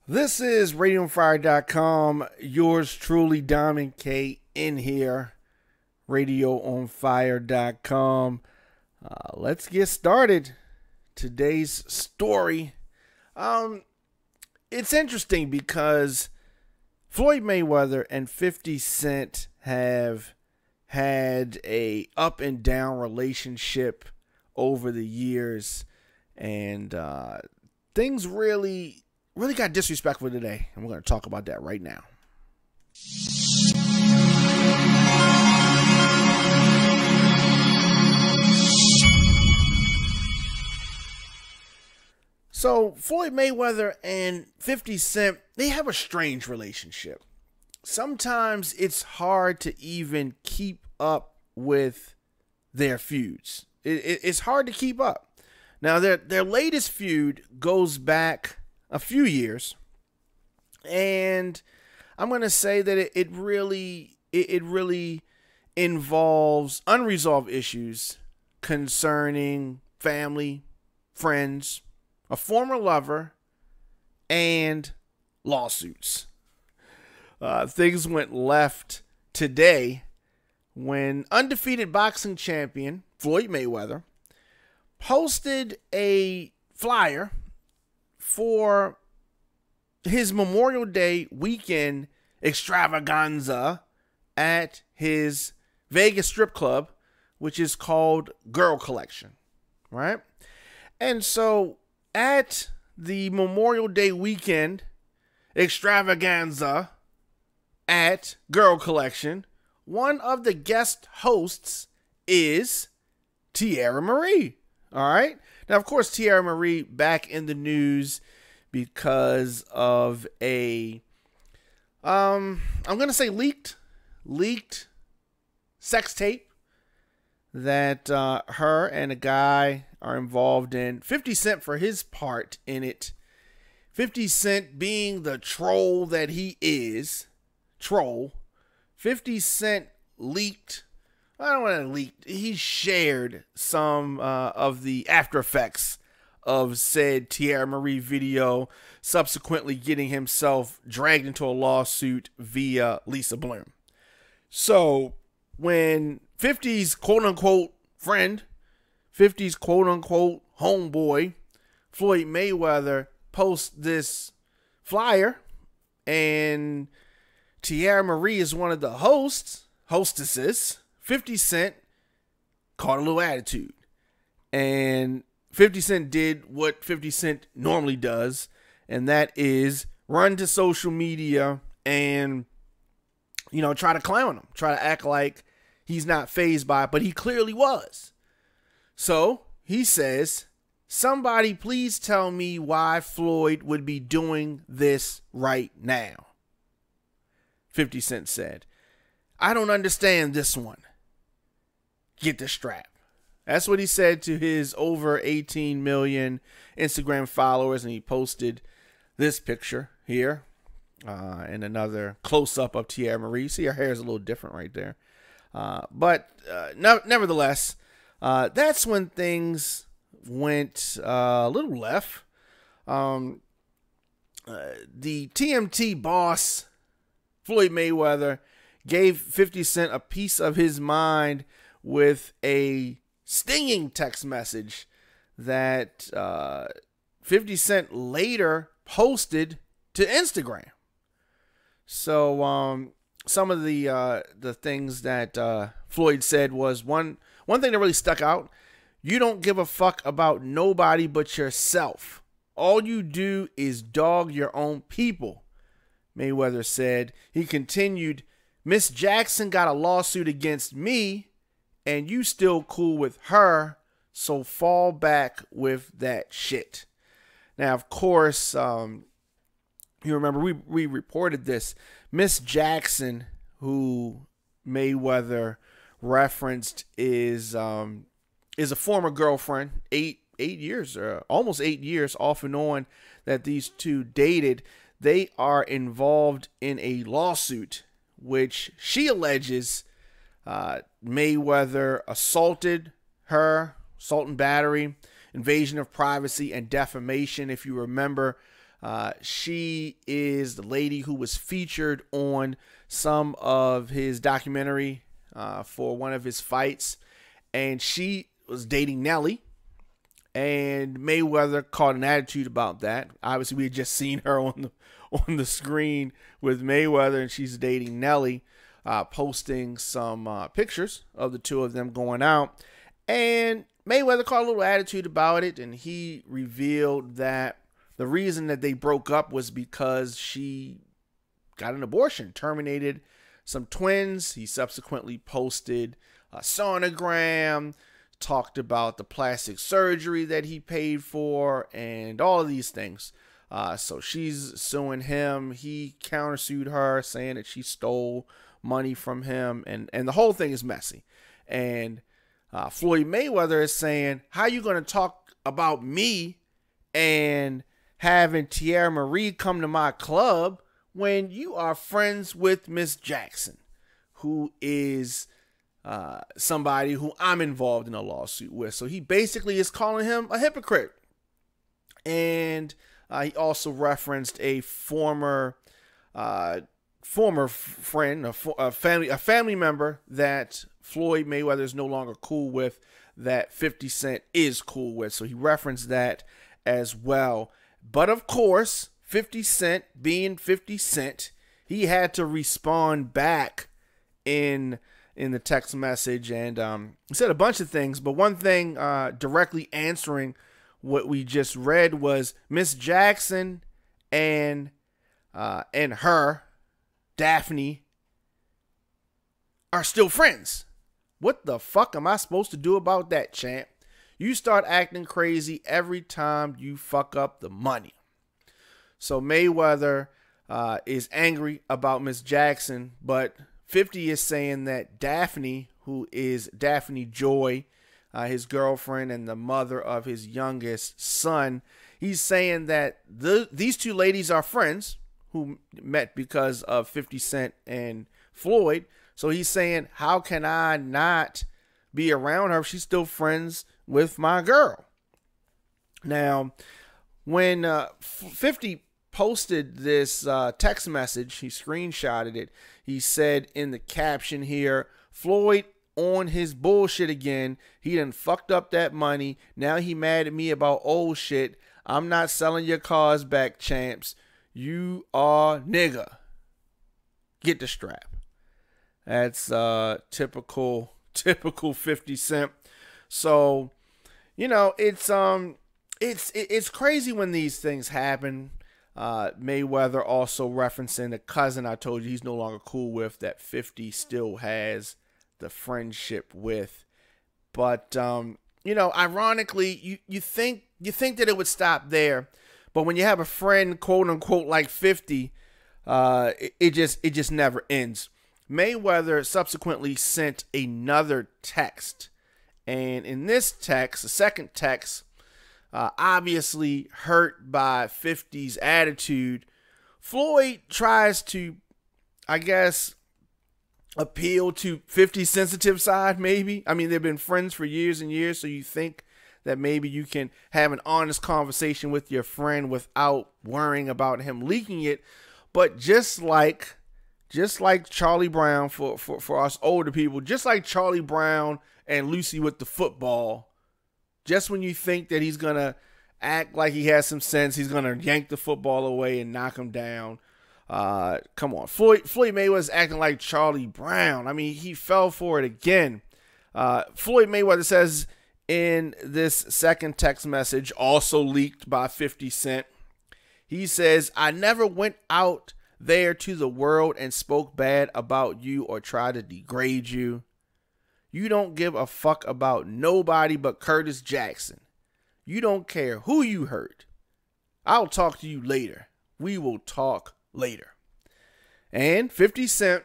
This is RadioOnFire.com. Yours truly, Diamond K, in here. RadioOnFire.com. Let's get started. Today's story. It's interesting because Floyd Mayweather and 50 Cent have had a up and down relationship over the years, and things really got disrespectful today, and we're going to talk about that right now. So, Floyd Mayweather and 50 Cent, they have a strange relationship. Sometimes it's hard to even keep up with their feuds. It's hard to keep up. Now, their latest feud goes back a few years, and I'm going to say that it really involves unresolved issues concerning family, friends, a former lover, and lawsuits. Things went left today when undefeated boxing champion Floyd Mayweather posted a flyer for his Memorial Day weekend extravaganza at his Vegas strip club, which is called Girl Collection, right? And so at the Memorial Day weekend extravaganza at Girl Collection, one of the guest hosts is Teairra Mari. All right. Now, of course, Teairra Mari back in the news because of a, I'm going to say leaked sex tape that her and a guy are involved in. 50 Cent for his part in it. 50 Cent being the troll that he is. 50 Cent leaked. I don't want to leak. He shared some of the after effects of said Teairra Mari video, subsequently getting himself dragged into a lawsuit via Lisa Bloom. So when 50's quote-unquote friend, 50's quote-unquote homeboy, Floyd Mayweather, posts this flyer, and Teairra Mari is one of the hostesses, 50 Cent caught a little attitude. And 50 Cent did what 50 Cent normally does, and that is run to social media and, try to clown him, try to act like he's not fazed by it, but he clearly was. So he says, "Somebody please tell me why Floyd would be doing this right now." 50 Cent said, "I don't understand this one. Get the strap." That's what he said to his over 18 million Instagram followers, and he posted this picture here and another close-up of Teairra Mari. See, her hair is a little different right there. But nevertheless, that's when things went a little left. The TMT boss, Floyd Mayweather, gave 50 Cent a piece of his mind with a stinging text message that 50 Cent later posted to Instagram. So some of the things that Floyd said was one thing that really stuck out: "You don't give a fuck about nobody but yourself. All you do is dog your own people," Mayweather said. He continued, "Miss Jackson got a lawsuit against me, and you still cool with her, so fall back with that shit." Now, of course, you remember we reported this. Miss Jackson, who Mayweather referenced, is a former girlfriend, 8 years, or almost 8 years off and on, that these two dated. They are involved in a lawsuit which she alleges Mayweather assaulted her, assault and battery, invasion of privacy, and defamation. If you remember, She is the lady who was featured on some of his documentary for one of his fights, and she was dating Nelly. And Mayweather caught an attitude about that. Obviously, we had just seen her on the screen with Mayweather, and she's dating Nelly, posting some pictures of the two of them going out. And Mayweather caught a little attitude about it, and he revealed that the reason that they broke up was because she got an abortion, terminated some twins. He subsequently posted a sonogram, talked about the plastic surgery that he paid for, and all of these things. So she's suing him. He countersued her, saying that she stole money from him, and the whole thing is messy. And Floyd Mayweather is saying, how you going to talk about me and having Teairra Mari come to my club when you are friends with Miss Jackson, who is somebody who I'm involved in a lawsuit with? So he basically is calling him a hypocrite. And he also referenced a former friend, a family member that Floyd Mayweather is no longer cool with, that 50 Cent is cool with. So he referenced that as well. But of course, 50 Cent being 50 Cent, he had to respond back in the text message, and he said a bunch of things, but one thing directly answering what we just read was Miss Jackson and her, Daphne, are still friends. What the fuck am I supposed to do about that, champ? You start acting crazy every time you fuck up the money. So Mayweather is angry about Miss Jackson, but 50 is saying that Daphne, who is Daphne Joy, his girlfriend and the mother of his youngest son, he's saying that these two ladies are friends who met because of 50 Cent and Floyd. So he's saying, how can I not be around her if she's still friends with my girl? Now, when 50 posted this text message, he screenshotted it. He said in the caption here, Floyd on his bullshit again. He done fucked up that money. Now he mad at me about old shit. I'm not selling your cars back, champs. You are nigga. Get the strap. That's typical 50 Cent. So, you know, it's crazy when these things happen. Mayweather also referencing the cousin I told you he's no longer cool with, that 50 still has the friendship with. But you know, ironically, you think that it would stop there, but when you have a friend, quote unquote, like 50, it just never ends. Mayweather subsequently sent another text, and in this text, the second text, obviously hurt by 50's attitude, Floyd tries to, I guess, appeal to 50's sensitive side, maybe. I mean, they've been friends for years and years, so you think that maybe you can have an honest conversation with your friend without worrying about him leaking it. But just like Charlie Brown for us older people, just like Charlie Brown and Lucy with the football, just when you think that he's going to act like he has some sense, he's going to yank the football away and knock him down. Come on. Floyd Mayweather's acting like Charlie Brown. I mean, he fell for it again. Floyd Mayweather says in this second text message, also leaked by 50 Cent, he says, I never went out there to the world and spoke bad about you or tried to degrade you. You don't give a fuck about nobody but Curtis Jackson. You don't care who you hurt. I'll talk to you later. We will talk later. And 50 Cent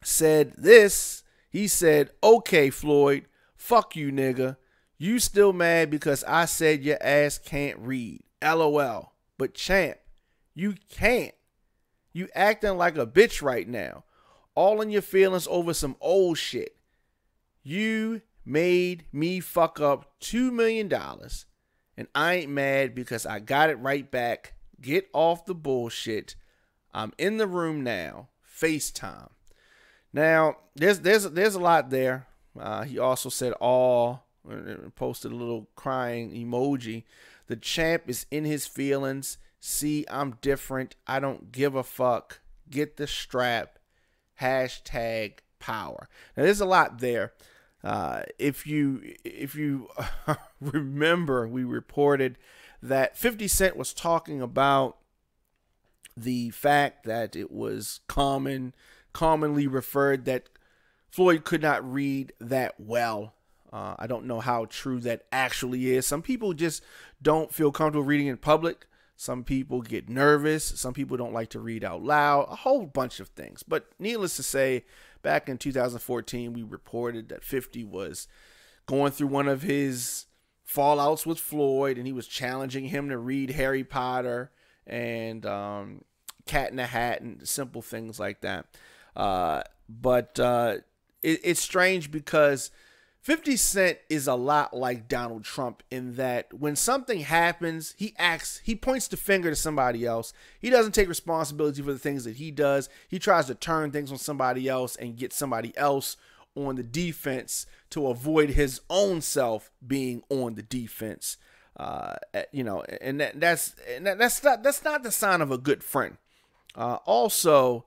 said this. He said, okay, Floyd, fuck you, nigga. You still mad because I said your ass can't read. LOL. But champ, you can't. You acting like a bitch right now. All in your feelings over some old shit. You made me fuck up $2 million, and I ain't mad because I got it right back Get off the bullshit. I'm in the room now. FaceTime. Now, there's a lot there. He also said posted a little crying emoji. The champ is in his feelings. See, I'm different. I don't give a fuck. Get the strap. Hashtag power. Now, there's a lot there. If you remember, we reported that 50 Cent was talking about the fact that it was commonly referred that Floyd could not read that well. I don't know how true that actually is. Some people just don't feel comfortable reading in public. Some people get nervous. Some people don't like to read out loud. A whole bunch of things. But needless to say, back in 2014, we reported that 50 was going through one of his fallouts with Floyd, and he was challenging him to read Harry Potter and Cat in the Hat and simple things like that. But it's strange because 50 Cent is a lot like Donald Trump in that when something happens, he points the finger to somebody else. He doesn't take responsibility for the things that he does. He tries to turn things on somebody else and get somebody else on the defense to avoid his own self being on the defense. And that's not the sign of a good friend. Also,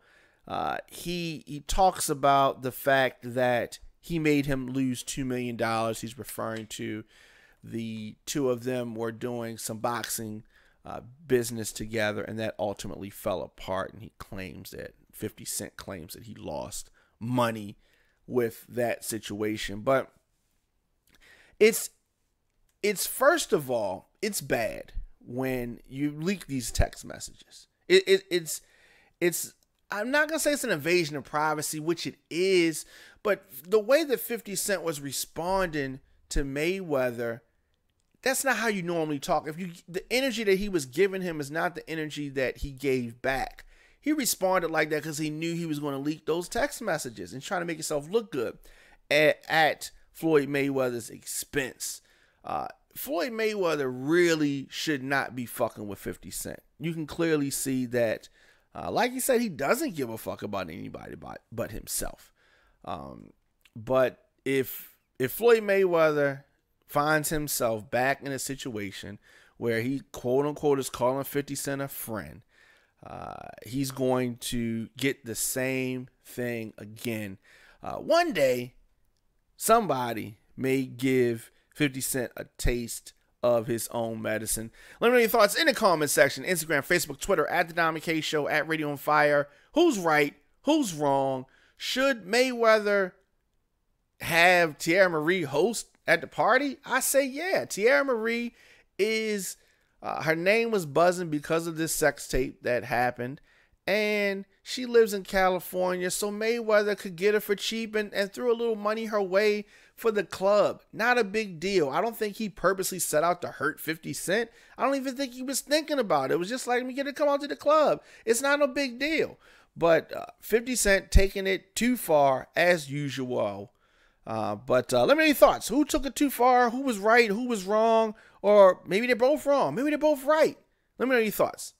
he talks about the fact that he made him lose $2 million. He's referring to the two of them were doing some boxing business together, and that ultimately fell apart. And he claims that 50 Cent claims that he lost money with that situation. But it's first of all, it's bad when you leak these text messages. It's I'm not going to say it's an invasion of privacy, which it is, but the way that 50 Cent was responding to Mayweather, that's not how you normally talk. The energy that he was giving him is not the energy that he gave back. He responded like that because he knew he was going to leak those text messages and trying to make himself look good at Floyd Mayweather's expense. Floyd Mayweather really should not be fucking with 50 Cent. You can clearly see that. Like he said, he doesn't give a fuck about anybody but himself. But if Floyd Mayweather finds himself back in a situation where he quote unquote is calling 50 Cent a friend, he's going to get the same thing again. One day, somebody may give 50 Cent a taste of his own medicine. Let me know your thoughts in the comment section. Instagram, Facebook, Twitter, at The Dominic K Show, at RadioOnFire. Who's right? Who's wrong? Should Mayweather have Teairra Mari host at the party? I say yeah. Teairra Mari is, her name was buzzing because of this sex tape that happened. And she lives in California, so Mayweather could get her for cheap and threw a little money her way for the club. Not a big deal. I don't think he purposely set out to hurt 50 Cent. I don't even think he was thinking about it. It was just like, let me get her to come out to the club. It's not a big deal. But 50 Cent taking it too far as usual. But let me know your thoughts. Who took it too far? Who was right? Who was wrong? Or maybe they're both wrong. Maybe they're both right. Let me know your thoughts.